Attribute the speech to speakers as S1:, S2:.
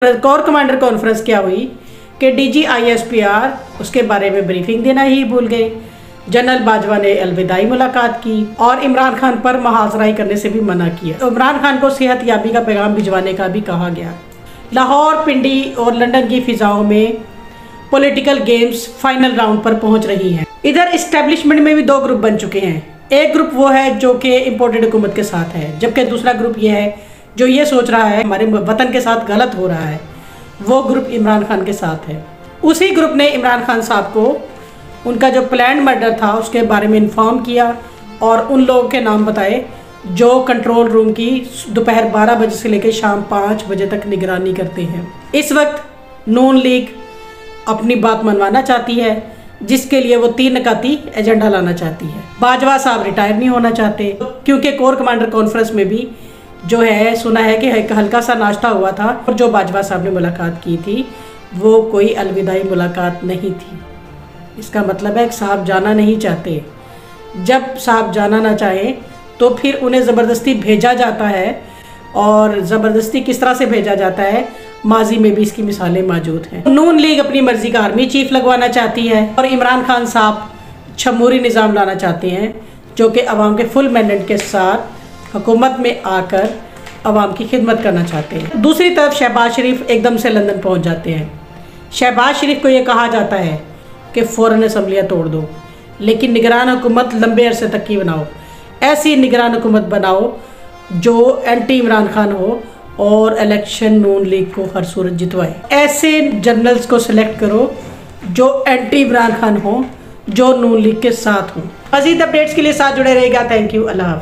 S1: Core commander conference क्या हुई कि DGISPR उसके बारे में ब्रीफिंग देना ही भूल गए। जनरल बाजवा ने अलविदाई मुलाकात की और इमरान खान पर मुहाजराई करने से भी मना किया। इमरान खान को सेहत याबी का पैगाम भिजवाने का भी कहा गया। लाहौर, पिंडी और लंदन की फिजाओं में पॉलिटिकल गेम्स फाइनल राउंड पर पहुंच रही हैं। इधर इस्टेब्लिशमेंट में भी दो ग्रुप बन चुके हैं। एक ग्रुप वो है जो कि इम्पोर्टेड हुकूमत के साथ है, जबकि दूसरा ग्रुप ये है जो ये सोच रहा है हमारे वतन के साथ गलत हो रहा है। वो ग्रुप इमरान खान के साथ है। उसी ग्रुप ने इमरान खान साहब को उनका जो प्लान मर्डर था उसके बारे में इन्फॉर्म किया और उन लोगों के नाम बताए जो कंट्रोल रूम की दोपहर 12 बजे से लेकर शाम 5 बजे तक निगरानी करते हैं। इस वक्त नून लीग अपनी बात मनवाना चाहती है, जिसके लिए वो 3 नकाती एजेंडा लाना चाहती है। बाजवा साहब रिटायर नहीं होना चाहते, क्योंकि कोर कमांडर कॉन्फ्रेंस में भी जो है सुना है कि एक हल्का सा नाश्ता हुआ था और जो बाजवा साहब ने मुलाकात की थी वो कोई अलविदाई मुलाकात नहीं थी। इसका मतलब है कि साहब जाना नहीं चाहते। जब साहब जाना ना चाहें तो फिर उन्हें ज़बरदस्ती भेजा जाता है, और ज़बरदस्ती किस तरह से भेजा जाता है माजी में भी इसकी मिसालें मौजूद हैं। नून लीग अपनी मर्जी का आर्मी चीफ लगवाना चाहती है और इमरान खान साहब छमूरी निज़ाम लाना चाहते हैं जो कि अवाम के फुल मैंडेट के साथ हुकूमत में आकर अवाम की खिदमत करना चाहते हैं। दूसरी तरफ शहबाज शरीफ एकदम से लंदन पहुंच जाते हैं। शहबाज शरीफ को ये कहा जाता है कि फ़ौरन असम्बलियाँ तोड़ दो, लेकिन निगरान हुकूमत लंबे अरसे तक की बनाओ। ऐसी निगरान हुकूमत बनाओ जो एंटी इमरान खान हो और इलेक्शन नून लीग को हर सूरत जितवाए। ऐसे जनरल्स को सिलेक्ट करो जो एंटी इमरान खान हो, जो नून लीग के साथ हो। मज़ीद अपडेट्स के लिए साथ जुड़े रहेगा। Thank you. अल्लाह हाफ़िज़।